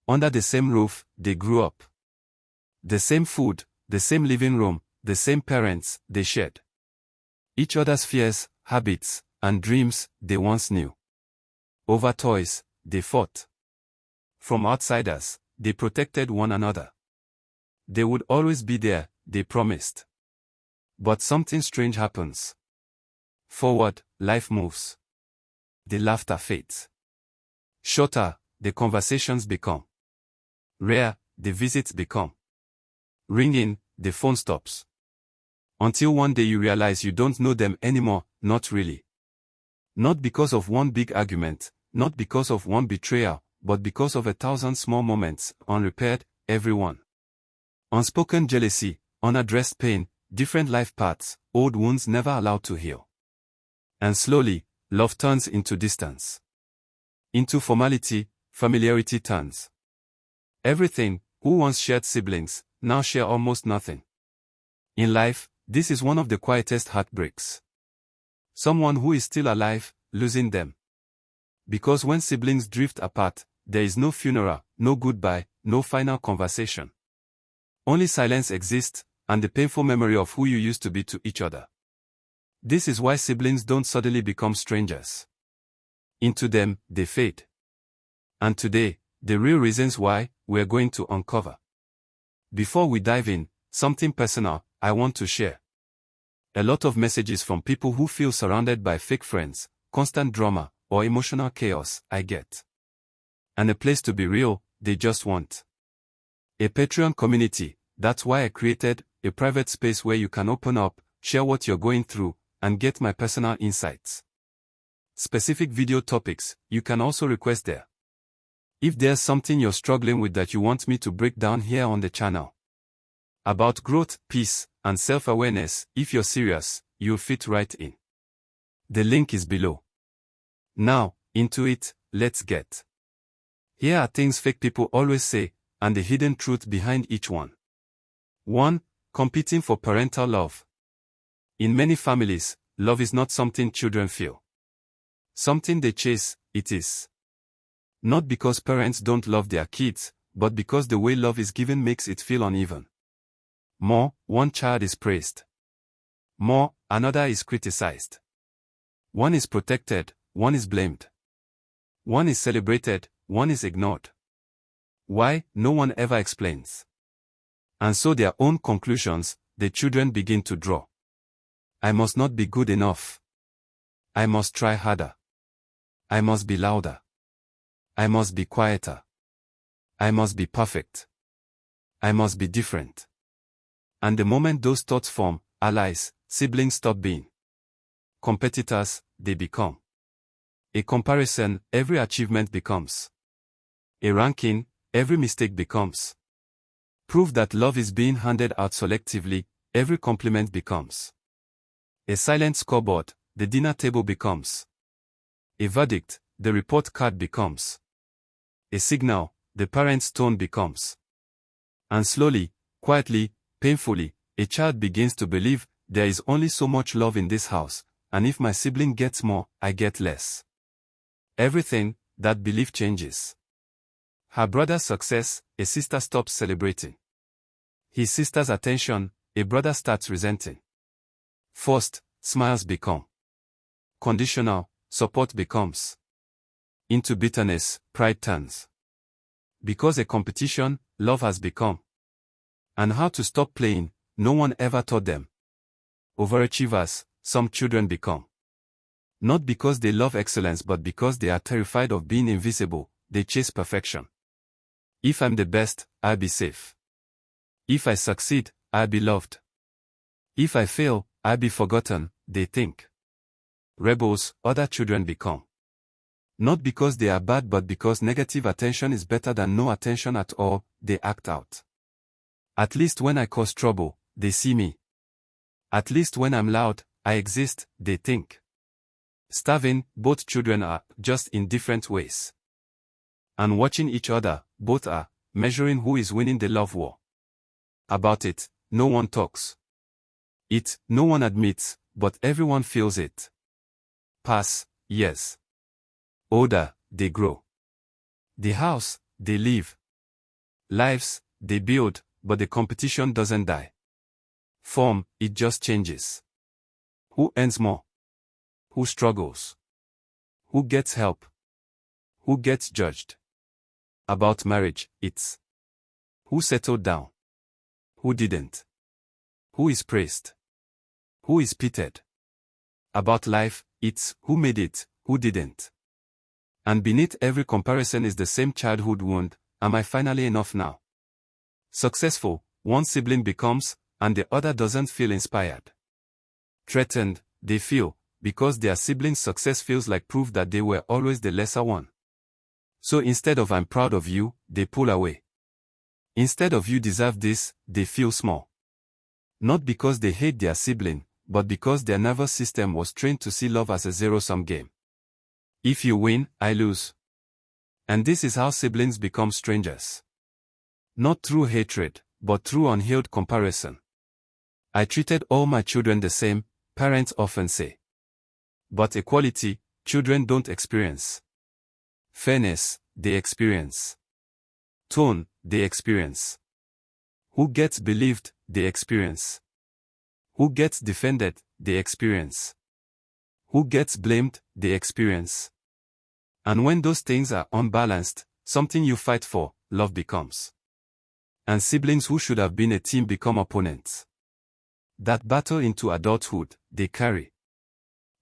Under the same roof, they grew up. The same food, the same living room, the same parents, they shared. Each other's fears, habits, and dreams, they once knew. Over toys, they fought. From outsiders, they protected one another. They would always be there, they promised. But something strange happens. Forward, life moves. The laughter fades. Shorter, the conversations become. Rare, the visits become. Ringing, the phone stops. Until one day you realize you don't know them anymore, not really. Not because of one big argument, not because of one betrayal, but because of 1,000 small moments, unrepaired, everyone. Unspoken jealousy, unaddressed pain, different life paths, old wounds never allowed to heal. And slowly, love turns into distance. Into formality, familiarity turns. Everything, who once shared siblings, now share almost nothing. In life, this is one of the quietest heartbreaks. Someone who is still alive, losing them. Because when siblings drift apart, there is no funeral, no goodbye, no final conversation. Only silence exists, and the painful memory of who you used to be to each other. This is why siblings don't suddenly become strangers. Into them, they fade. And today, the real reasons why, we're going to uncover. Before we dive in, something personal, I want to share. A lot of messages from people who feel surrounded by fake friends, constant drama, or emotional chaos, I get. And a place to be real, they just want. A Patreon community, that's why I created a private space where you can open up, share what you're going through, and get my personal insights. Specific video topics, you can also request there. If there's something you're struggling with that you want me to break down here on the channel. About growth, peace, and self-awareness, if you're serious, you'll fit right in. The link is below. Now, into it, let's get. Here are things fake people always say, and the hidden truth behind each one. 1. Competing for parental love. In many families, love is not something children feel. Something they chase, it is. Not because parents don't love their kids, but because the way love is given makes it feel uneven. More, one child is praised. More, another is criticized. One is protected, one is blamed. One is celebrated, one is ignored. Why, no one ever explains. And so their own conclusions, the children begin to draw. I must not be good enough. I must try harder. I must be louder. I must be quieter. I must be perfect. I must be different. And the moment those thoughts form, allies, siblings stop being. Competitors, they become. A comparison, every achievement becomes. A ranking, every mistake becomes. Proof that love is being handed out selectively, every compliment becomes. A silent scoreboard, the dinner table becomes. A verdict, the report card becomes. A signal, the parent's tone becomes. And slowly, quietly, painfully, a child begins to believe, there is only so much love in this house, and if my sibling gets more, I get less. Everything, that belief changes. Her brother's success, a sister stops celebrating. His sister's attention, a brother starts resenting. Forced, smiles become. Conditional, support becomes. Into bitterness, pride turns. Because a competition, love has become. And how to stop playing, no one ever taught them. Overachievers, some children become. Not because they love excellence but because they are terrified of being invisible, they chase perfection. If I'm the best, I'll be safe. If I succeed, I'll be loved. If I fail, I'll be forgotten, they think. Rebels, other children become. Not because they are bad but because negative attention is better than no attention at all, they act out. At least when I cause trouble, they see me. At least when I'm loud, I exist, they think. Starving, both children are, just in different ways. And watching each other, both are, measuring who is winning the love war. About it, no one talks. It, no one admits, but everyone feels it. Pass, yes. Older, they grow. The house, they leave. Lives, they build, but the competition doesn't die. Form, it just changes. Who earns more? Who struggles? Who gets help? Who gets judged? About marriage, it's who settled down? Who didn't? Who is praised? Who is pitied? About life, it's who made it, who didn't. And beneath every comparison is the same childhood wound: am I finally enough now? Successful, one sibling becomes, and the other doesn't feel inspired. Threatened, they feel, because their sibling's success feels like proof that they were always the lesser one. So instead of "I'm proud of you," they pull away. Instead of "you deserve this," they feel small. Not because they hate their sibling, but because their nervous system was trained to see love as a zero-sum game. If you win, I lose. And this is how siblings become strangers. Not through hatred, but through unhealed comparison. I treated all my children the same, parents often say. But equality, children don't experience. Fairness, they experience. Tone, they experience. Who gets believed, they experience. Who gets defended, they experience. Who gets blamed, they experience. And when those things are unbalanced, something you fight for, love becomes. And siblings who should have been a team become opponents. That battle into adulthood, they carry.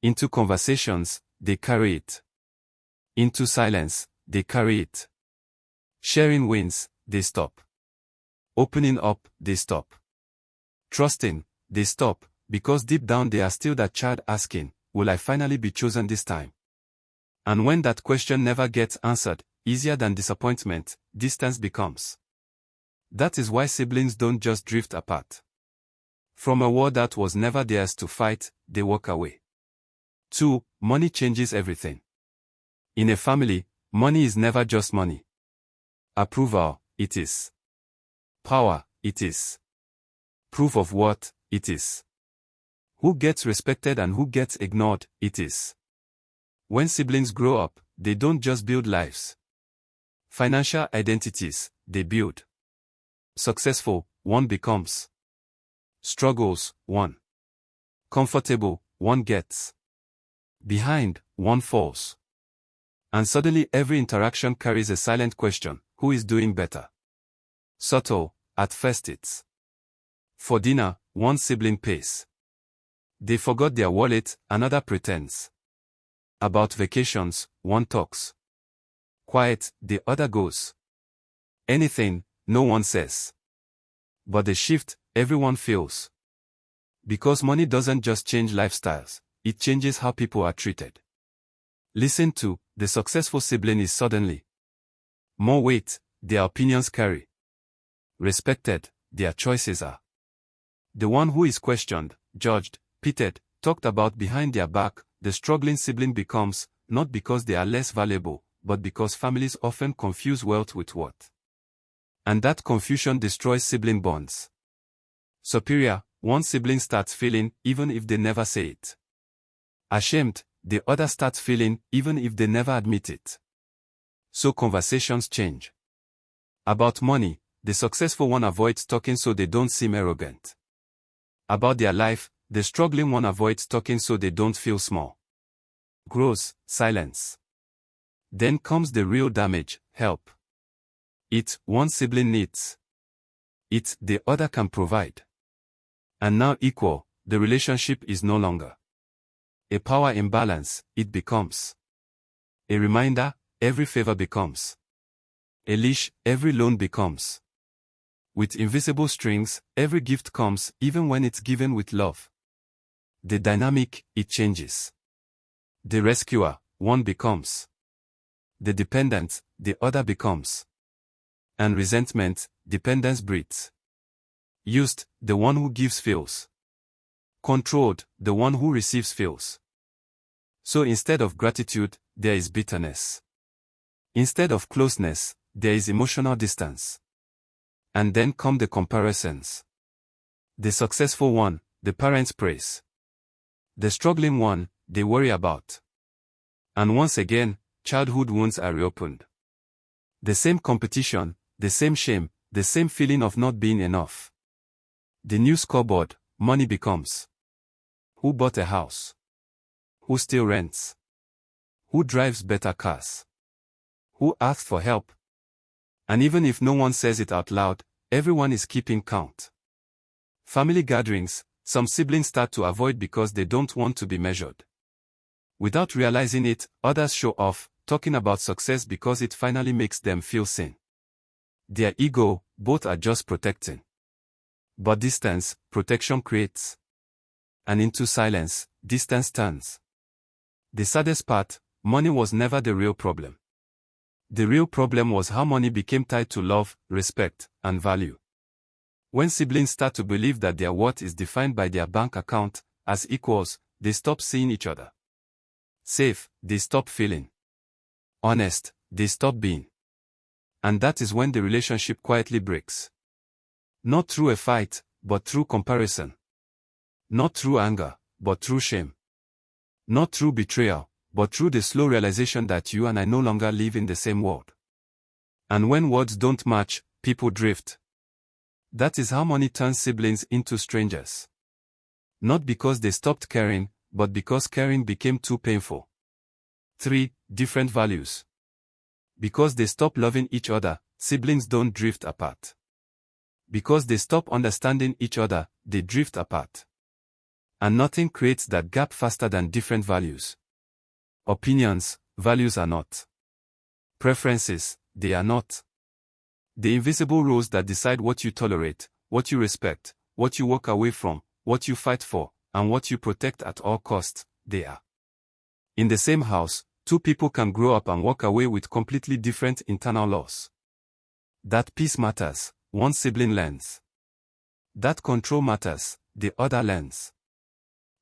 Into conversations, they carry it. Into silence, they carry it. Sharing wins, they stop. Opening up, they stop. Trusting, they stop, because deep down they are still that child asking, will I finally be chosen this time? And when that question never gets answered, easier than disappointment, distance becomes. That is why siblings don't just drift apart. From a war that was never theirs to fight, they walk away. 2. Money changes everything. In a family, money is never just money. Approval, it is. Power, it is. Proof of worth, it is. Who gets respected and who gets ignored, it is. When siblings grow up, they don't just build lives. Financial identities, they build. Successful, one becomes. Struggles, one. Comfortable, one gets. Behind, one falls. And suddenly every interaction carries a silent question: who is doing better? Subtle, at first it's. For dinner, one sibling pays. They forgot their wallet, another pretends. About vacations, one talks. Quiet, the other goes. Anything, no one says. But the shift, everyone feels. Because money doesn't just change lifestyles, it changes how people are treated. Listen to, the successful sibling is suddenly more weight, their opinions carry. Respected, their choices are. The one who is questioned, judged, pitied, talked about behind their back, the struggling sibling becomes, not because they are less valuable, but because families often confuse wealth with worth. And that confusion destroys sibling bonds. Superior, one sibling starts feeling, even if they never say it. Ashamed, the other starts feeling, even if they never admit it. So conversations change. About money, the successful one avoids talking so they don't seem arrogant. About their life, the struggling one avoids talking so they don't feel small. Grows, silence. Then comes the real damage: help. It, one sibling needs. It, the other can provide. And now equal, the relationship is no longer a power imbalance, it becomes a reminder: every favor becomes a leash, every loan becomes. With invisible strings, every gift comes, even when it's given with love. The dynamic, it changes. The rescuer, one becomes. The dependent, the other becomes. And resentment, dependence breeds. Used, the one who gives feels. Controlled, the one who receives feels. So instead of gratitude, there is bitterness. Instead of closeness, there is emotional distance. And then come the comparisons. The successful one, the parents praise. The struggling one, they worry about. And once again, childhood wounds are reopened. The same competition, the same shame, the same feeling of not being enough. The new scoreboard, money becomes. Who bought a house? Who still rents? Who drives better cars? Who asked for help? And even if no one says it out loud, everyone is keeping count. Family gatherings, some siblings start to avoid because they don't want to be measured. Without realizing it, others show off, talking about success because it finally makes them feel seen. Their ego, both are just protecting. But distance, protection creates. And into silence, distance turns. The saddest part, money was never the real problem. The real problem was how money became tied to love, respect, and value. When siblings start to believe that their worth is defined by their bank account, as equals, they stop seeing each other. Safe, they stop feeling. Honest, they stop being. And that is when the relationship quietly breaks. Not through a fight, but through comparison. Not through anger, but through shame. Not through betrayal, but through the slow realization that you and I no longer live in the same world. And when words don't match, people drift. That is how money turns siblings into strangers. Not because they stopped caring, but because caring became too painful. 3. Different values. Because they stop loving each other, siblings don't drift apart. Because they stop understanding each other, they drift apart. And nothing creates that gap faster than different values. Opinions, values are not. Preferences, they are not. The invisible rules that decide what you tolerate, what you respect, what you walk away from, what you fight for, and what you protect at all costs, they are. In the same house, two people can grow up and walk away with completely different internal laws. That peace matters, one sibling learns. That control matters, the other learns.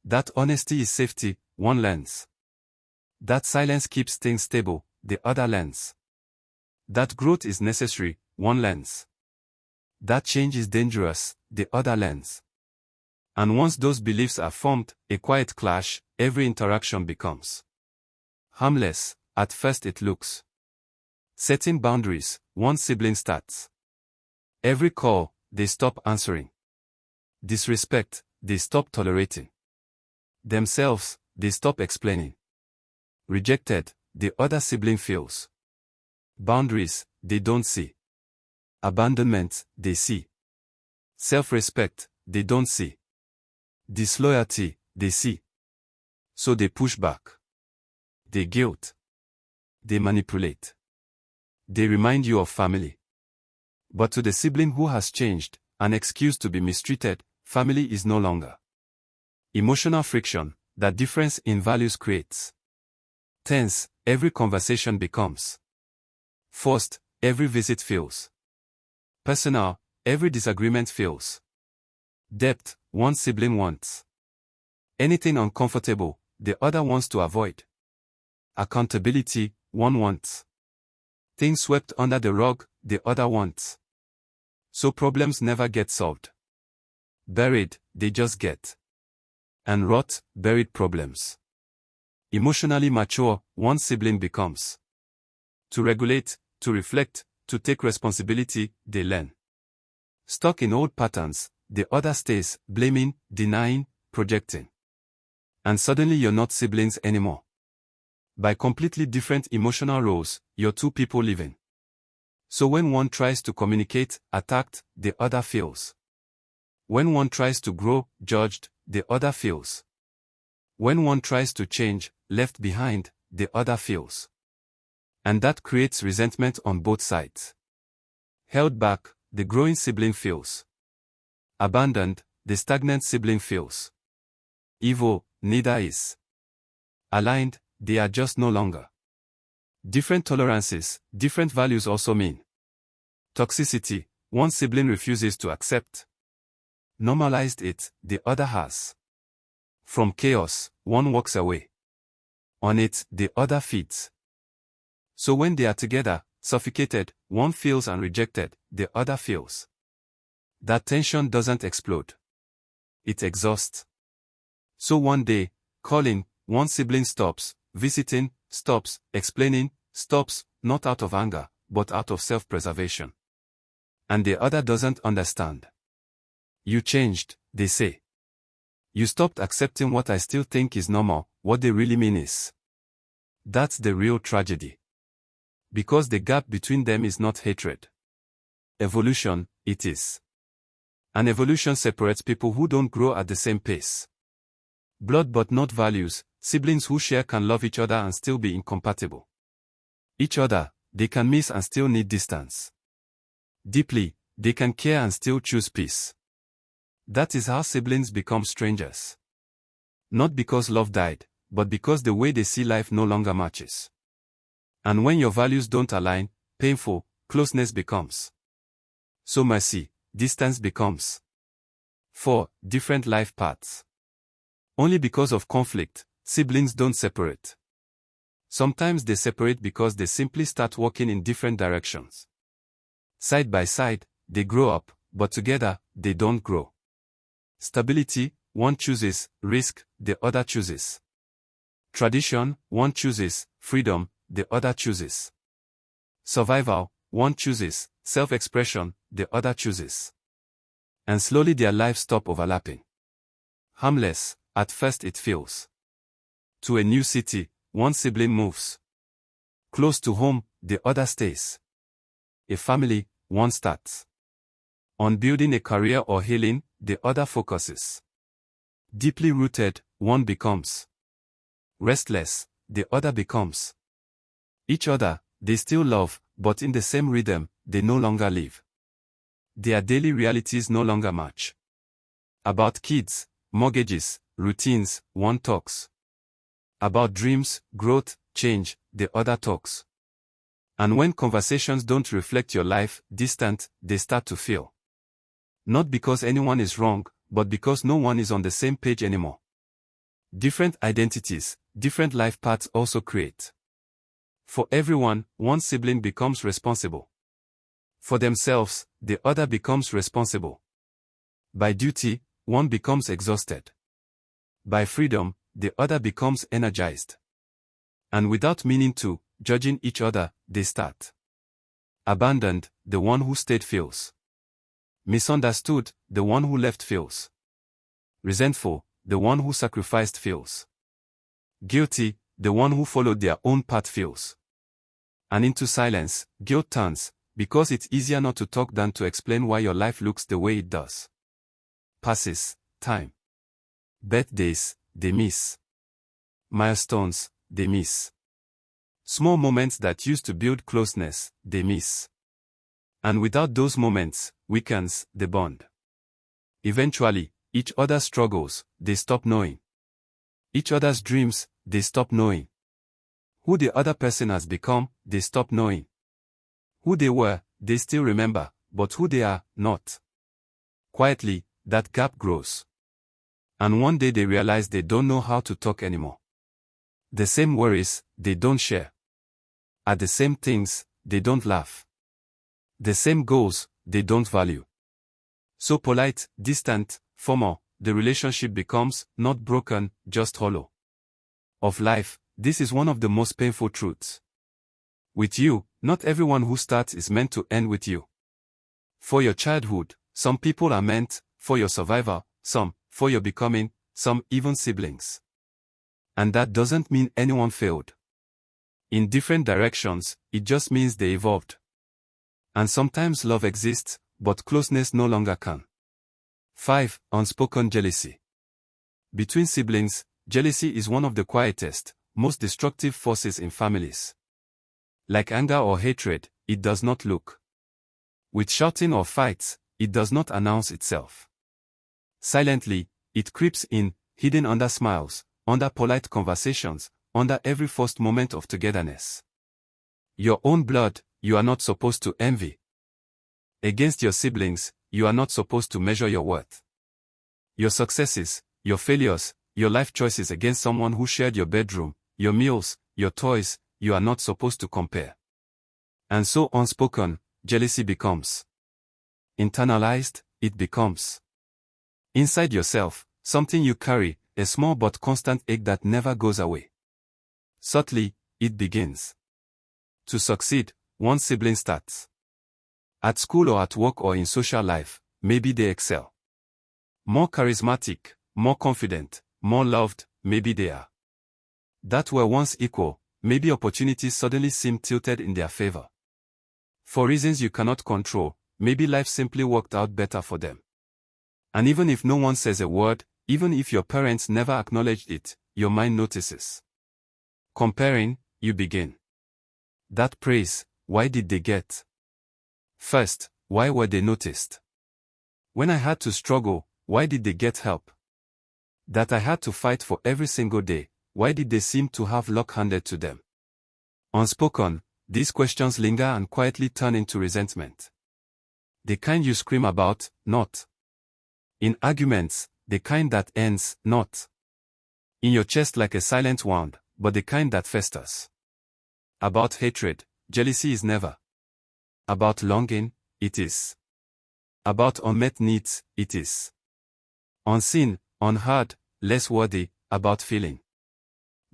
That honesty is safety, one learns. That silence keeps things stable, the other learns. That growth is necessary, one learns. That change is dangerous, the other learns. And once those beliefs are formed, a quiet clash, every interaction becomes harmless, at first it looks. Setting boundaries, one sibling starts. Every call, they stop answering. Disrespect, they stop tolerating. Themselves, they stop explaining. Rejected, the other sibling feels. Boundaries, they don't see. Abandonment, they see. Self-respect, they don't see. Disloyalty, they see. So they push back. They guilt. They manipulate. They remind you of family. But to the sibling who has changed, an excuse to be mistreated, family is no longer. Emotional friction, that difference in values creates. Tense, every conversation becomes. Forced, every visit feels. Personal, every disagreement feels. Depth, one sibling wants. Anything uncomfortable, the other wants to avoid. Accountability, one wants. Things swept under the rug, the other wants. So problems never get solved. Buried, they just get. And rot, buried problems. Emotionally mature, one sibling becomes. To regulate, to reflect, to take responsibility, they learn. Stuck in old patterns, the other stays, blaming, denying, projecting. And suddenly you're not siblings anymore. By completely different emotional roles, you're two people living. So when one tries to communicate, attacked, the other feels. When one tries to grow, judged, the other feels. When one tries to change, left behind, the other feels. And that creates resentment on both sides. Held back, the growing sibling feels. Abandoned, the stagnant sibling feels. Evil, neither is. Aligned, they are just no longer. Different tolerances, different values also mean. Toxicity, one sibling refuses to accept. Normalized it, the other has. From chaos, one walks away. On it, the other feeds. So when they are together, suffocated, one feels and rejected, the other feels. That tension doesn't explode. It exhausts. So one day, calling, one sibling stops, visiting, stops, explaining, stops, not out of anger, but out of self-preservation. and the other doesn't understand. You changed, they say. You stopped accepting what I still think is normal. What they really mean is. That's the real tragedy. Because the gap between them is not hatred. Evolution, it is. And evolution separates people who don't grow at the same pace. Blood but not values, siblings who share can love each other and still be incompatible. Each other, they can miss and still need distance. Deeply, they can care and still choose peace. That is how siblings become strangers. Not because love died, but because the way they see life no longer matches. And when your values don't align, painful, closeness becomes. So mercy, distance becomes. 4. Different life paths. Only because of conflict, siblings don't separate. Sometimes they separate because they simply start walking in different directions. Side by side, they grow up, but together, they don't grow. Stability, one chooses, risk, the other chooses. Tradition, one chooses, freedom, the other chooses. Survival, one chooses, self-expression, the other chooses. And slowly their lives stop overlapping. Harmless, at first it feels. To a new city, one sibling moves. Close to home, the other stays. A family, one starts. On building a career or healing, the other focuses. Deeply rooted, one becomes. Restless, the other becomes. Each other, they still love, but in the same rhythm, they no longer live. Their daily realities no longer match. About kids, mortgages, routines, one talks. About dreams, growth, change, the other talks. And when conversations don't reflect your life, distant, they start to feel. Not because anyone is wrong, but because no one is on the same page anymore. Different identities, different life paths also create. For everyone, one sibling becomes responsible. For themselves, the other becomes responsible. By duty, one becomes exhausted. By freedom, the other becomes energized. And without meaning to, judging each other, they start. Abandoned, the one who stayed feels. Misunderstood, the one who left feels. Resentful, the one who sacrificed feels. Guilty, the one who followed their own path feels. And into silence, guilt turns, because it's easier not to talk than to explain why your life looks the way it does. Passes, time. Birthdays, they miss. Milestones, they miss. Small moments that used to build closeness, they miss. And without those moments, weakens the bond. Eventually, each other's struggles, they stop knowing. Each other's dreams, they stop knowing. Who the other person has become, they stop knowing. Who they were, they still remember, but who they are, not. Quietly, that gap grows. And one day they realize they don't know how to talk anymore. The same worries, they don't share. At the same things, they don't laugh. The same goals, they don't value. So polite, distant, formal, the relationship becomes not broken, just hollow. Of life, this is one of the most painful truths. With you, not everyone who starts is meant to end with you. For your childhood, some people are meant, for your survival, some, for your becoming, some even siblings. And that doesn't mean anyone failed. In different directions, it just means they evolved. And sometimes love exists, but closeness no longer can. 5. Unspoken jealousy. Between siblings, jealousy is one of the quietest, most destructive forces in families. Like anger or hatred, it does not look. With shouting or fights, it does not announce itself. Silently, it creeps in, hidden under smiles, under polite conversations, under every forced moment of togetherness. Your own blood, you are not supposed to envy. Against your siblings, you are not supposed to measure your worth. Your successes, your failures, your life choices against someone who shared your bedroom, your meals, your toys, you are not supposed to compare. And so unspoken, jealousy becomes. Internalized, it becomes. Inside yourself, something you carry, a small but constant ache that never goes away. Subtly, it begins. To succeed, one sibling starts. At school or at work or in social life, maybe they excel. More charismatic, more confident, more loved, maybe they are. That were once equal, maybe opportunities suddenly seem tilted in their favor. For reasons you cannot control, maybe life simply worked out better for them. And even if no one says a word, even if your parents never acknowledged it, your mind notices. Comparing, you begin. That praise, why did they get? First, why were they noticed? When I had to struggle, why did they get help? That I had to fight for every single day, why did they seem to have luck handed to them? Unspoken, these questions linger and quietly turn into resentment. The kind you scream about, not. In arguments, the kind that ends, not. In your chest like a silent wound, but the kind that festers. About hatred, jealousy is never. About longing, it is. About unmet needs, it is. Unseen, unheard, less worthy, about feeling.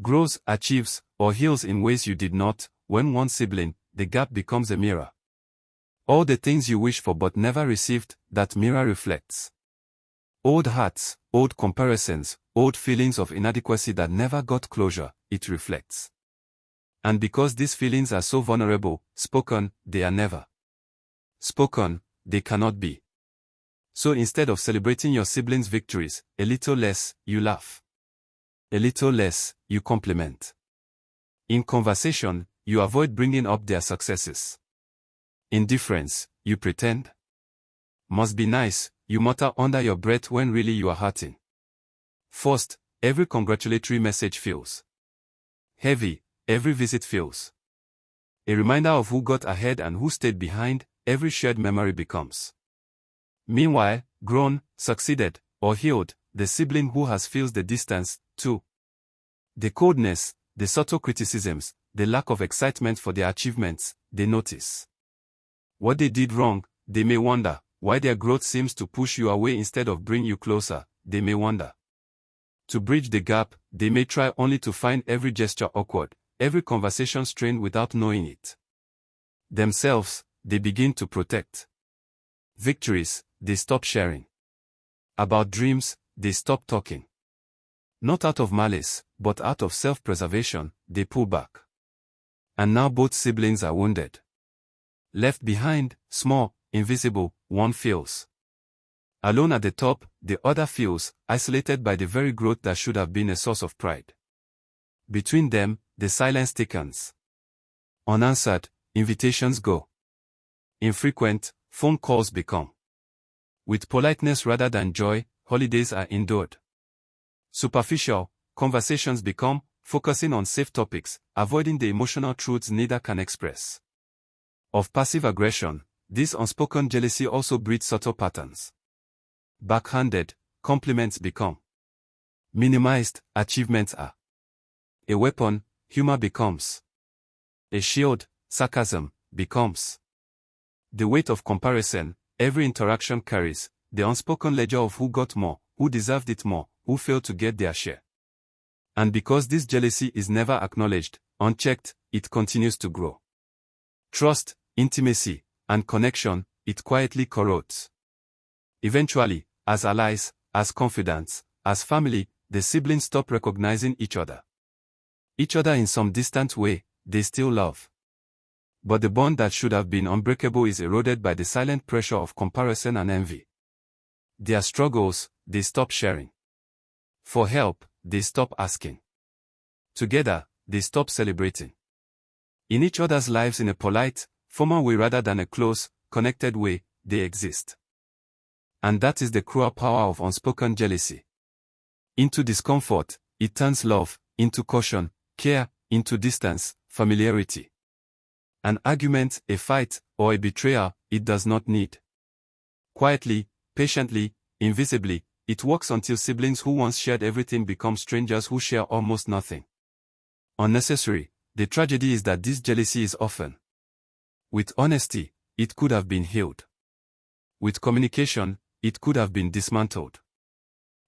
Grows, achieves, or heals in ways you did not. When one sibling, the gap becomes a mirror. All the things you wish for but never received, that mirror reflects. Old hearts, old comparisons, old feelings of inadequacy that never got closure, it reflects. And because these feelings are so vulnerable, spoken, they are never. Spoken, they cannot be. So instead of celebrating your siblings' victories, a little less, you laugh. A little less, you compliment. In conversation, you avoid bringing up their successes. Indifference, you pretend. Must be nice, you mutter under your breath when really you are hurting. Forced, every congratulatory message feels heavy, every visit feels a reminder of who got ahead and who stayed behind, every shared memory becomes. Meanwhile, grown, succeeded, or healed, the sibling who has feels the distance, too. The coldness, the subtle criticisms, the lack of excitement for their achievements, they notice. What they did wrong, they may wonder. Why their growth seems to push you away instead of bring you closer, they may wonder. To bridge the gap, they may try only to find every gesture awkward, every conversation strained without knowing it. Themselves, they begin to protect. Victories, they stop sharing. About dreams, they stop talking. Not out of malice, but out of self-preservation, they pull back. And now both siblings are wounded. Left behind, small, invisible, one feels alone at the top, the other feels isolated by the very growth that should have been a source of pride. Between them, the silence thickens. Unanswered, invitations go. Infrequent, phone calls become. With politeness rather than joy, holidays are endured. Superficial, conversations become, focusing on safe topics, avoiding the emotional truths neither can express. Of passive aggression, this unspoken jealousy also breeds subtle patterns. Backhanded, compliments become. Minimized, achievements are. A weapon, humor becomes. A shield, sarcasm, becomes. The weight of comparison, every interaction carries, the unspoken ledger of who got more, who deserved it more, who failed to get their share. And because this jealousy is never acknowledged, unchecked, it continues to grow. Trust, intimacy, and connection, it quietly corrodes. Eventually, as allies, as confidants, as family, the siblings stop recognizing each other. Each other in some distant way, they still love. But the bond that should have been unbreakable is eroded by the silent pressure of comparison and envy. Their struggles, they stop sharing. For help, they stop asking. Together, they stop celebrating. In each other's lives in a polite, formal way rather than a close, connected way, they exist. And that is the cruel power of unspoken jealousy. Into discomfort, it turns love, into caution, care, into distance, familiarity. An argument, a fight, or a betrayal, it does not need. Quietly, patiently, invisibly, it works until siblings who once shared everything become strangers who share almost nothing. Unnecessary, the tragedy is that this jealousy is often. With honesty, it could have been healed. With communication, it could have been dismantled.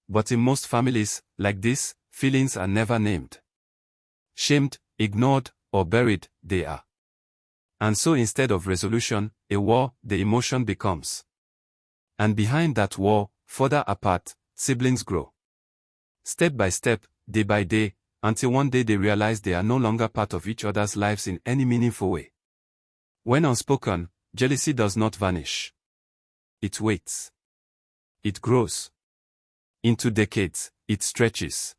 But in most families, like this, feelings are never named. Shamed, ignored, or buried, they are. And so instead of resolution, a war, the emotion becomes. And behind that war, further apart, siblings grow. Step by step, day by day, until one day they realize they are no longer part of each other's lives in any meaningful way. When unspoken, jealousy does not vanish. It waits. It grows. Into decades, it stretches.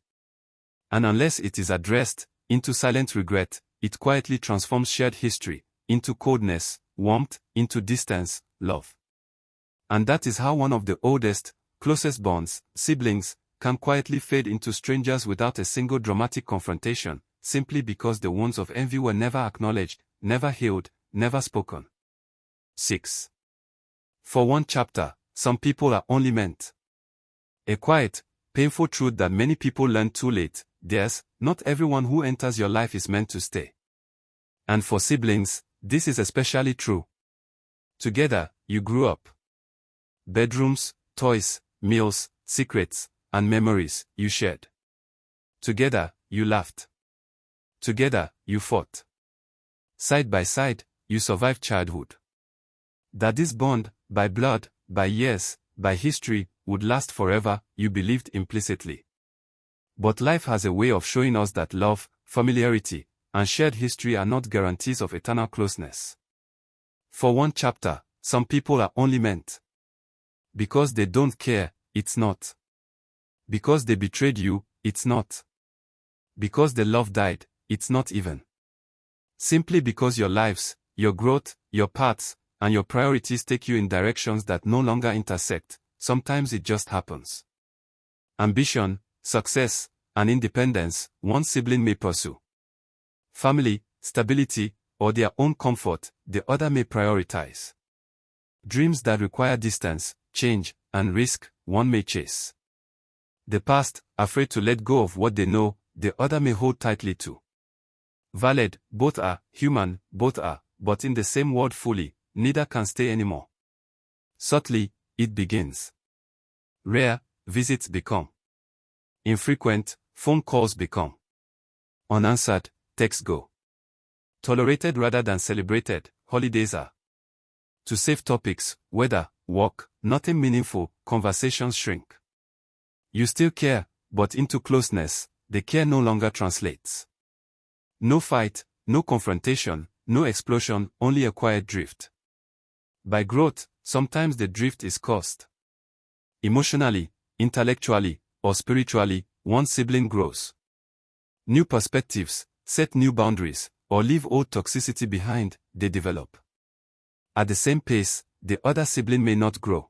And unless it is addressed, into silent regret, it quietly transforms shared history, into coldness, warmth, into distance, love. And that is how one of the oldest, closest bonds, siblings, can quietly fade into strangers without a single dramatic confrontation, simply because the wounds of envy were never acknowledged, never healed, never spoken. 6. For one chapter, some people are only meant. A quiet, painful truth that many people learn too late: not everyone who enters your life is meant to stay. And for siblings, this is especially true. Together, you grew up. Bedrooms, toys, meals, secrets, and memories you shared. Together, you laughed. Together, you fought. Side by side, you survived childhood. That this bond, by blood, by years, by history, would last forever, you believed implicitly. But life has a way of showing us that love, familiarity, and shared history are not guarantees of eternal closeness. For one chapter, some people are only meant. Because they don't care, it's not. Because they betrayed you, it's not. Because the love died, it's not even. Simply because your lives, your growth, your paths, and your priorities take you in directions that no longer intersect, sometimes it just happens. Ambition, success, and independence, one sibling may pursue. Family, stability, or their own comfort, the other may prioritize. Dreams that require distance, change, and risk, one may chase. The past, afraid to let go of what they know, the other may hold tightly to. Valid, both are; human, both are; but in the same world fully, neither can stay anymore. Subtly, it begins. Rare, visits become. Infrequent, phone calls become. Unanswered, texts go. Tolerated rather than celebrated, holidays are. To save topics, weather, work, nothing meaningful, conversations shrink. You still care, but into closeness, the care no longer translates. No fight, no confrontation, no explosion, only a quiet drift. By growth, sometimes the drift is caused. Emotionally, intellectually, or spiritually, one sibling grows. New perspectives, set new boundaries, or leave old toxicity behind, they develop. At the same pace, the other sibling may not grow.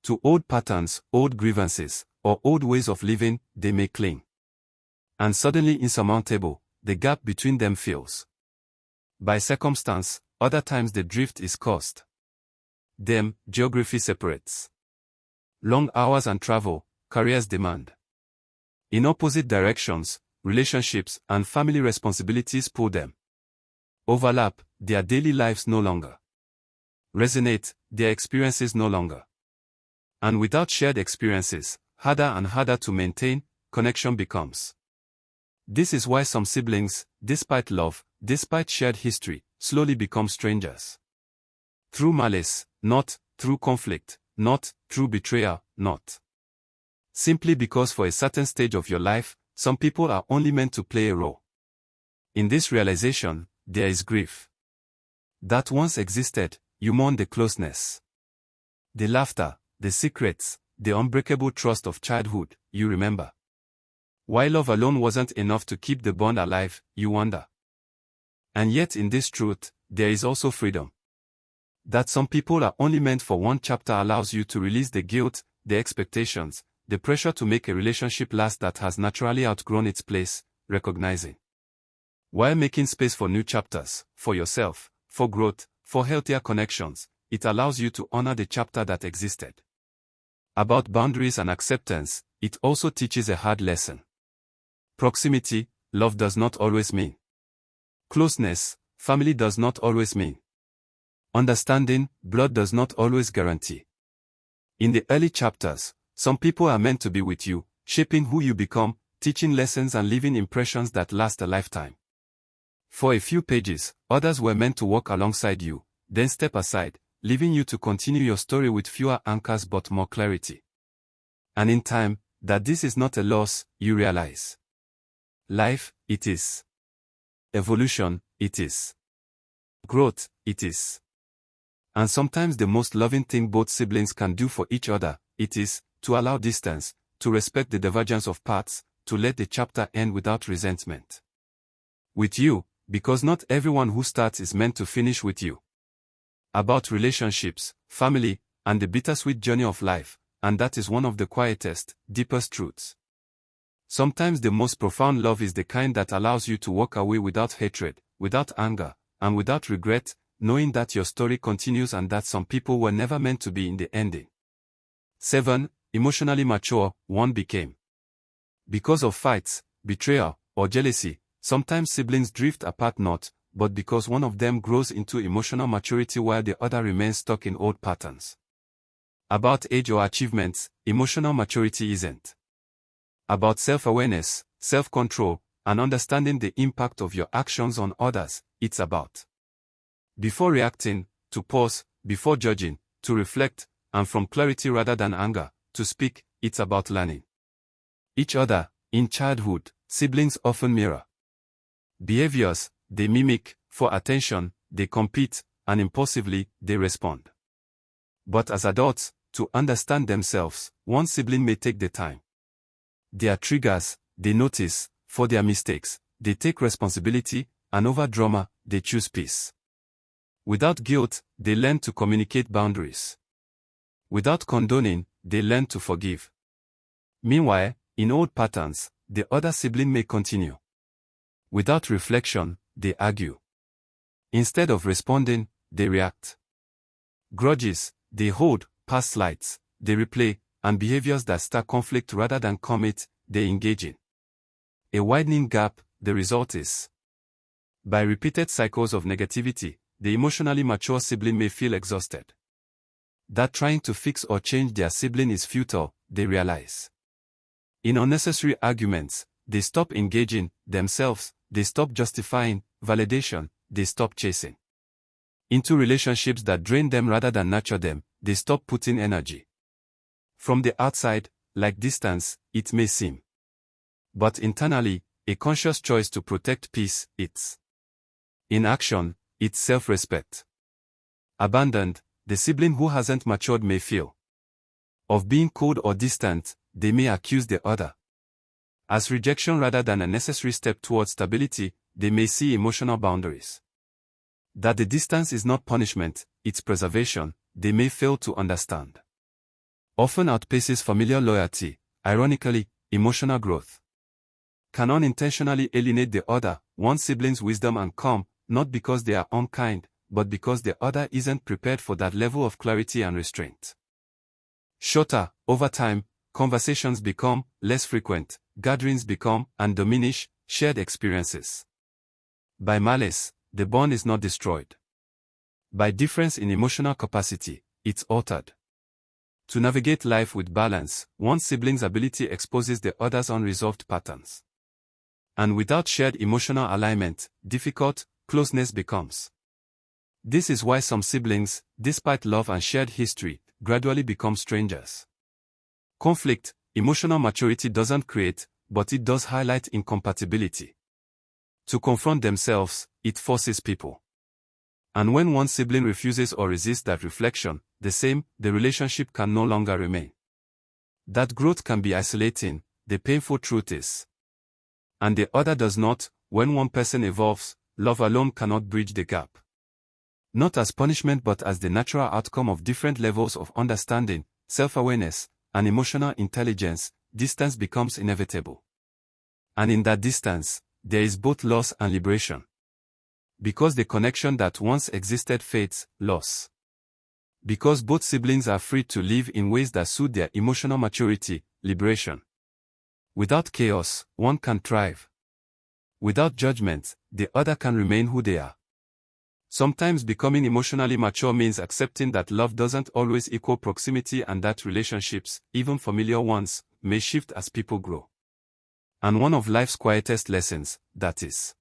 To old patterns, old grievances, or old ways of living, they may cling. And suddenly insurmountable, the gap between them fills. By circumstance, other times the drift is caused. Them, geography separates. Long hours and travel, careers demand. In opposite directions, relationships and family responsibilities pull them. Overlap, their daily lives no longer. Resonate, their experiences no longer. And without shared experiences, harder and harder to maintain, connection becomes. This is why some siblings, despite love, despite shared history, slowly become strangers. Through malice, not; through conflict, not; through betrayal, not. Simply because for a certain stage of your life, some people are only meant to play a role. In this realization, there is grief. That once existed, you mourn the closeness. The laughter, the secrets, the unbreakable trust of childhood, you remember. Why love alone wasn't enough to keep the bond alive, you wonder. And yet in this truth, there is also freedom. That some people are only meant for one chapter allows you to release the guilt, the expectations, the pressure to make a relationship last that has naturally outgrown its place, recognizing. While making space for new chapters, for yourself, for growth, for healthier connections, it allows you to honor the chapter that existed. About boundaries and acceptance, it also teaches a hard lesson. Proximity, love does not always mean. Closeness, family does not always mean. Understanding, blood does not always guarantee. In the early chapters, some people are meant to be with you, shaping who you become, teaching lessons and leaving impressions that last a lifetime. For a few pages, others were meant to walk alongside you, then step aside, leaving you to continue your story with fewer anchors but more clarity. And in time, that this is not a loss, you realize. Life, it is. Evolution, it is. Growth, it is. And sometimes the most loving thing both siblings can do for each other, it is, to allow distance, to respect the divergence of paths, to let the chapter end without resentment. With you, because not everyone who starts is meant to finish with you. About relationships, family, and the bittersweet journey of life, and that is one of the quietest, deepest truths. Sometimes the most profound love is the kind that allows you to walk away without hatred, without anger, and without regret, knowing that your story continues and that some people were never meant to be in the ending. 7. Emotionally mature, one became. Because of fights, betrayal, or jealousy, sometimes siblings drift apart not, but because one of them grows into emotional maturity while the other remains stuck in old patterns. About age or achievements, emotional maturity isn't. About self-awareness, self-control, and understanding the impact of your actions on others, it's about. Before reacting, to pause, before judging, to reflect, and from clarity rather than anger, to speak, it's about learning. Each other, in childhood, siblings often mirror behaviors, they mimic, for attention, they compete, and impulsively, they respond. But as adults, to understand themselves, one sibling may take the time. Their triggers, they notice, for their mistakes, they take responsibility, and over drama, they choose peace. Without guilt, they learn to communicate boundaries. Without condoning, they learn to forgive. Meanwhile, in old patterns, the other sibling may continue. Without reflection, they argue. Instead of responding, they react. Grudges, they hold, past slights, they replay, and behaviors that start conflict rather than calm it, they engage in. A widening gap, the result is. By repeated cycles of negativity, the emotionally mature sibling may feel exhausted. That trying to fix or change their sibling is futile, they realize. In unnecessary arguments, they stop engaging themselves, they stop justifying validation, they stop chasing into relationships that drain them rather than nurture them, they stop putting energy. From the outside, like distance, it may seem. But internally, a conscious choice to protect peace, it's. In action, it's self-respect. Abandoned, the sibling who hasn't matured may feel. Of being cold or distant, they may accuse the other. As rejection rather than a necessary step towards stability, they may see emotional boundaries. That the distance is not punishment, it's preservation, they may fail to understand. Often outpaces familial loyalty, ironically, emotional growth. Can unintentionally alienate the other, one's sibling's wisdom and calm, not because they are unkind, but because the other isn't prepared for that level of clarity and restraint. Shorter, over time, conversations become less frequent, gatherings become and diminish shared experiences. By malice, the bond is not destroyed. By difference in emotional capacity, it's altered. To navigate life with balance, one sibling's ability exposes the other's unresolved patterns. And without shared emotional alignment, difficult, closeness becomes. This is why some siblings, despite love and shared history, gradually become strangers. Conflict, emotional maturity doesn't create, but it does highlight incompatibility. To confront themselves, it forces people. And when one sibling refuses or resists that reflection, the relationship can no longer remain. That growth can be isolating, the painful truth is. And the other does not, when one person evolves, love alone cannot bridge the gap. Not as punishment but as the natural outcome of different levels of understanding, self-awareness, and emotional intelligence, distance becomes inevitable. And in that distance, there is both loss and liberation. Because the connection that once existed fades, loss. Because both siblings are free to live in ways that suit their emotional maturity, liberation. Without chaos, one can thrive. Without judgment, the other can remain who they are. Sometimes becoming emotionally mature means accepting that love doesn't always equal proximity and that relationships, even familiar ones, may shift as people grow. And one of life's quietest lessons, that is.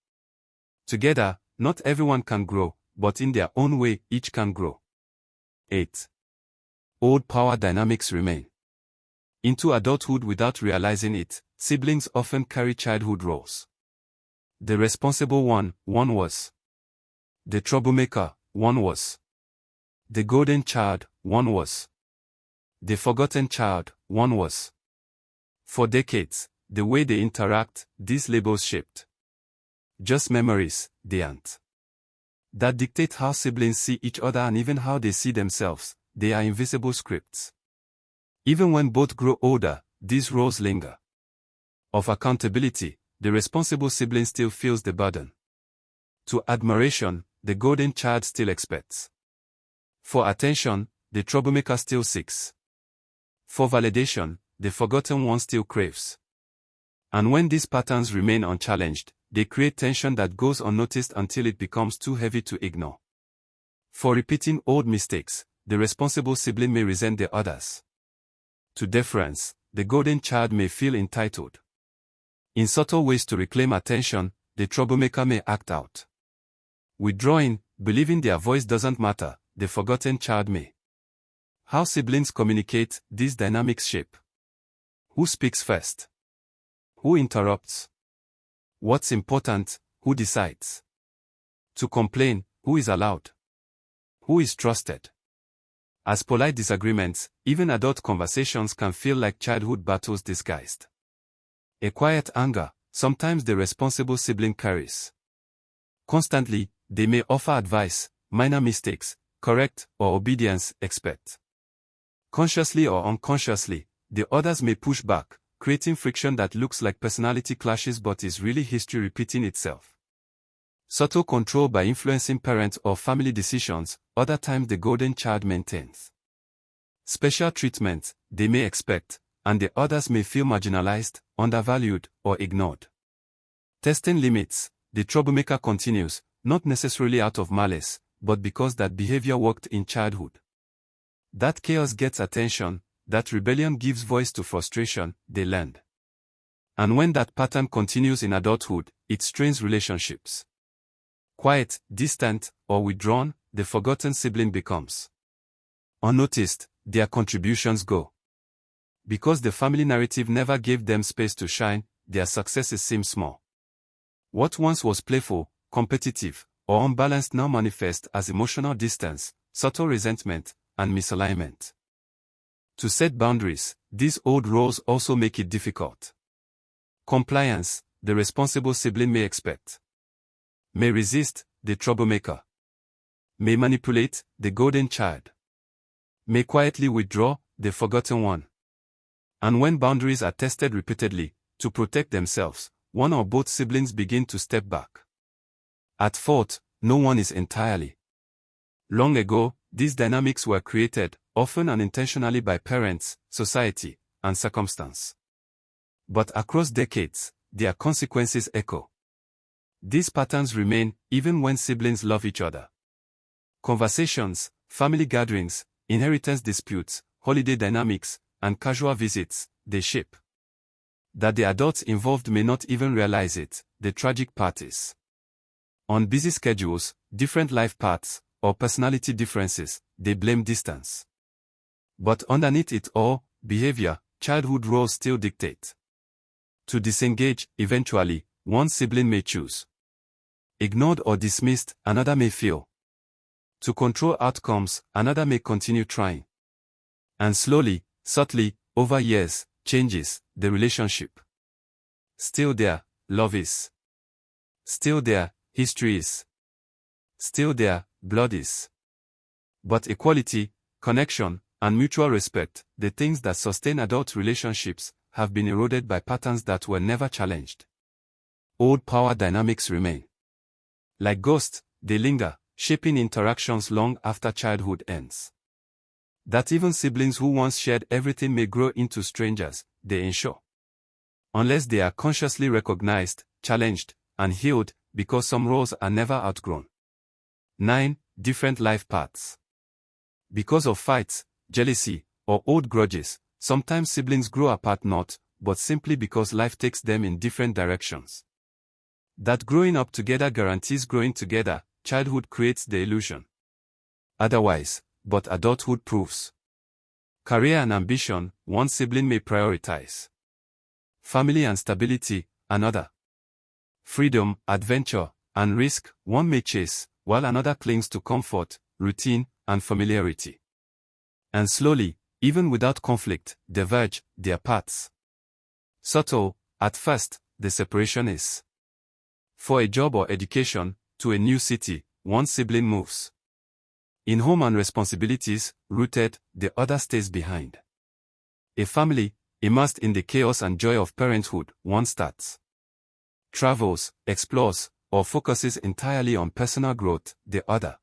Together, not everyone can grow, but in their own way, each can grow. 8. Old power dynamics remain. Into adulthood without realizing it, siblings often carry childhood roles. The responsible one was. The troublemaker, one was. The golden child, one was. The forgotten child, one was. For decades, the way they interact, these labels shaped. Just memories, they aren't. That dictate how siblings see each other and even how they see themselves. They are invisible scripts. Even when both grow older, these roles linger. Of accountability, the responsible sibling still feels the burden. To admiration, the golden child still expects. For attention, the troublemaker still seeks. For validation, the forgotten one still craves. And when these patterns remain unchallenged, they create tension that goes unnoticed until it becomes too heavy to ignore. For repeating old mistakes, the responsible sibling may resent the others. To deference, the golden child may feel entitled. In subtle ways to reclaim attention, the troublemaker may act out. Withdrawing, believing their voice doesn't matter, the forgotten child may. How siblings communicate, these dynamics shape. Who speaks first? Who interrupts? What's important? Who decides? To complain, who is allowed? Who is trusted? As polite disagreements, even adult conversations can feel like childhood battles disguised. A quiet anger, sometimes the responsible sibling carries. Constantly, they may offer advice, minor mistakes, correct, or obedience, expect. Consciously or unconsciously, the others may push back, creating friction that looks like personality clashes but is really history repeating itself. Subtle control by influencing parents or family decisions, other times the golden child maintains. Special treatment, they may expect, and the others may feel marginalized, undervalued, or ignored. Testing limits, the troublemaker continues, not necessarily out of malice, but because that behavior worked in childhood. That chaos gets attention, that rebellion gives voice to frustration, they learned. And when that pattern continues in adulthood, it strains relationships. Quiet, distant, or withdrawn, the forgotten sibling becomes. Unnoticed, their contributions go. Because the family narrative never gave them space to shine, their successes seem small. What once was playful, competitive, or unbalanced now manifests as emotional distance, subtle resentment, and misalignment. To set boundaries, these old roles also make it difficult. Compliance, the responsible sibling may expect. May resist, the troublemaker. May manipulate, the golden child. May quietly withdraw, the forgotten one. And when boundaries are tested repeatedly, to protect themselves, one or both siblings begin to step back. At fault, no one is entirely. Long ago, these dynamics were created, often unintentionally by parents, society, and circumstance. But across decades, their consequences echo. These patterns remain, even when siblings love each other. Conversations, family gatherings, inheritance disputes, holiday dynamics, and casual visits, they shape. That the adults involved may not even realize it, the tragic part is. On busy schedules, different life paths, or personality differences, they blame distance. But underneath it all, behavior, childhood roles still dictate. To disengage, eventually, one sibling may choose. Ignored or dismissed, another may feel. To control outcomes, another may continue trying. And slowly, subtly, over years, changes, the relationship. Still there, love is. Still there, history is. Still there, blood is. But equality, connection, and mutual respect, the things that sustain adult relationships, have been eroded by patterns that were never challenged. Old power dynamics remain. Like ghosts, they linger, shaping interactions long after childhood ends. That even siblings who once shared everything may grow into strangers, they ensure. Unless they are consciously recognized, challenged, and healed, because some roles are never outgrown. 9. Different life paths. Because of fights, jealousy, or old grudges, sometimes siblings grow apart not, but simply because life takes them in different directions. That growing up together guarantees growing together, childhood creates the illusion. Otherwise, but adulthood proves. Career and ambition, one sibling may prioritize. Family and stability, another. Freedom, adventure, and risk, one may chase, while another clings to comfort, routine, and familiarity. And slowly, even without conflict, diverge their paths. Subtle, at first, the separation is. For a job or education, to a new city, one sibling moves. In home and responsibilities, rooted, the other stays behind. A family, immersed in the chaos and joy of parenthood, one starts. Travels, explores, or focuses entirely on personal growth, the other.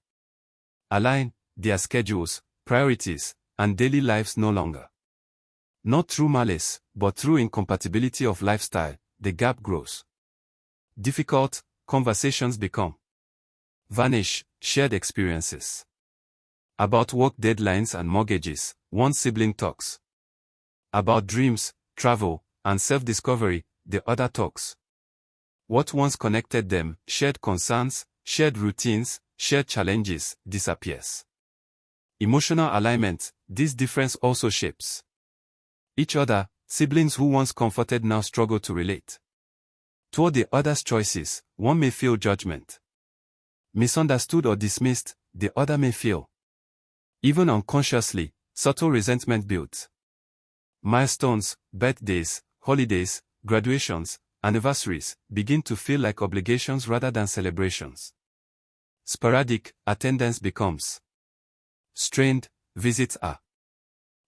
Align their schedules, priorities, and daily lives no longer. Not through malice, but through incompatibility of lifestyle, the gap grows. Difficult conversations become. Vanish shared experiences. About work deadlines and mortgages, one sibling talks. About dreams, travel, and self-discovery, the other talks. What once connected them, shared concerns, shared routines, shared challenges, disappears. Emotional alignment, this difference also shapes each other. Siblings who once comforted now struggle to relate. Toward the other's choices, one may feel judgment. Misunderstood or dismissed, the other may feel. Even unconsciously, subtle resentment builds. Milestones, birthdays, holidays, graduations, anniversaries, begin to feel like obligations rather than celebrations. Sporadic attendance becomes. Strained visits are.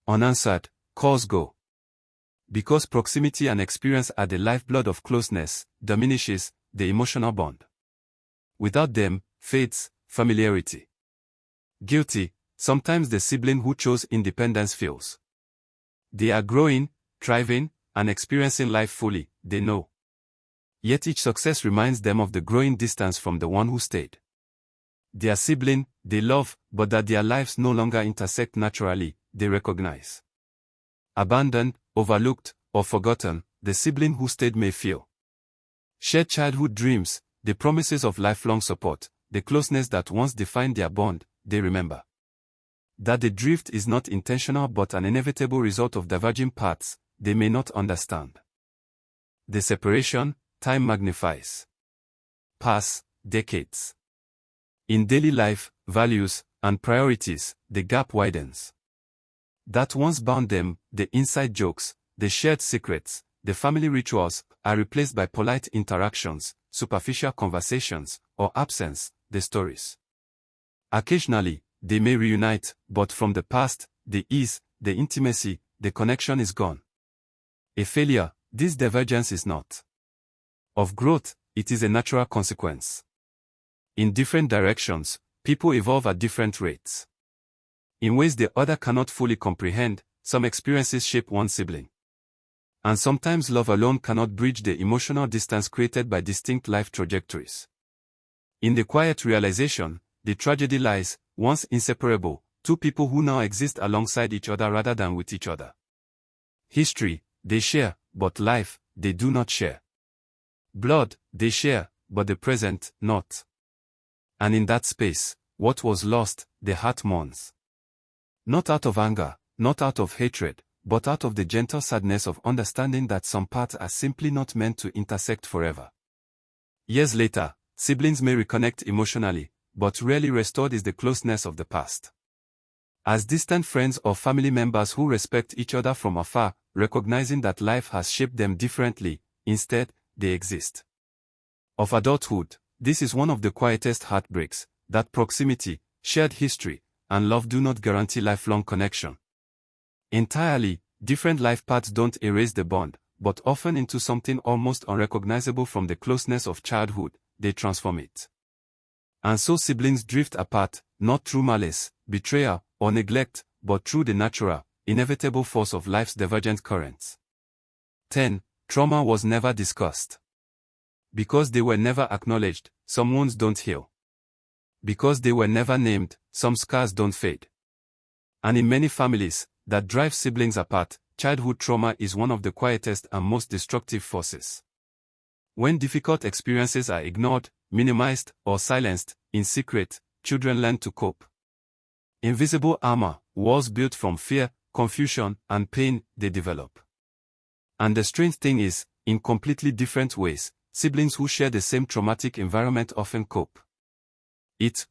Unanswered calls go. Because proximity and experience are the lifeblood of closeness, diminishes the emotional bond. Without them, fades familiarity. Guilty, sometimes the sibling who chose independence feels. They are growing, thriving, and experiencing life fully, they know. Yet each success reminds them of the growing distance from the one who stayed. Their sibling, they love, but that their lives no longer intersect naturally, they recognize. Abandoned, overlooked, or forgotten, the sibling who stayed may feel. Shared childhood dreams, the promises of lifelong support, the closeness that once defined their bond, they remember. That the drift is not intentional but an inevitable result of diverging paths, they may not understand. The separation, time magnifies. Pass, decades. In daily life, values, and priorities, the gap widens. That once bound them, the inside jokes, the shared secrets, the family rituals, are replaced by polite interactions, superficial conversations, or absence, the stories. Occasionally, they may reunite, but from the past, the ease, the intimacy, the connection is gone. A failure, this divergence is not. Of growth, it is a natural consequence. In different directions, people evolve at different rates. In ways the other cannot fully comprehend, some experiences shape one sibling. And sometimes love alone cannot bridge the emotional distance created by distinct life trajectories. In the quiet realization, the tragedy lies, once inseparable, two people who now exist alongside each other rather than with each other. History, they share, but life, they do not share. Blood, they share, but the present, not. And in that space, what was lost, the heart mourns. Not out of anger, not out of hatred, but out of the gentle sadness of understanding that some paths are simply not meant to intersect forever. Years later, siblings may reconnect emotionally, but rarely restored is the closeness of the past. As distant friends or family members who respect each other from afar, recognizing that life has shaped them differently, instead, they exist. Of adulthood, this is one of the quietest heartbreaks, that proximity, shared history, and love do not guarantee lifelong connection. Entirely, different life paths don't erase the bond, but often into something almost unrecognizable from the closeness of childhood, they transform it. And so siblings drift apart, not through malice, betrayal, or neglect, but through the natural, inevitable force of life's divergent currents. 10. Trauma was never discussed. Because they were never acknowledged, some wounds don't heal. Because they were never named, some scars don't fade. And in many families, that drive siblings apart, childhood trauma is one of the quietest and most destructive forces. When difficult experiences are ignored, minimized, or silenced, in secret, children learn to cope. Invisible armor, walls built from fear, confusion, and pain, they develop. And the strange thing is, in completely different ways, siblings who share the same traumatic environment often cope.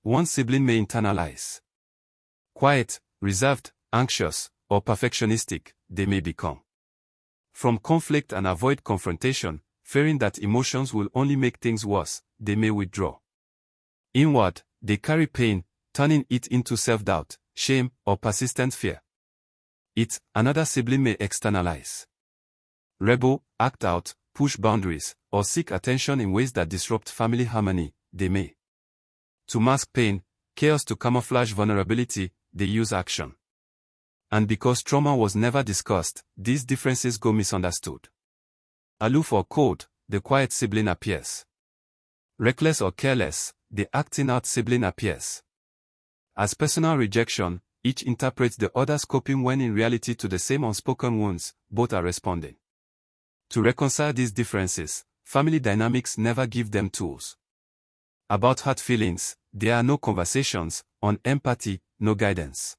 One sibling may internalize. Quiet, reserved, anxious, or perfectionistic, they may become. From conflict and avoid confrontation, fearing that emotions will only make things worse, they may withdraw. Inward, they carry pain, turning it into self-doubt, shame, or persistent fear. Another sibling may externalize. Rebel, act out, push boundaries, or seek attention in ways that disrupt family harmony, they may. To mask pain, chaos to camouflage vulnerability, they use action. And because trauma was never discussed, these differences go misunderstood. Aloof or cold, the quiet sibling appears. Reckless or careless, the acting out sibling appears. As personal rejection, each interprets the other's coping when in reality to the same unspoken wounds, both are responding. To reconcile these differences, family dynamics never give them tools. About hurt feelings, there are no conversations. On empathy, no guidance.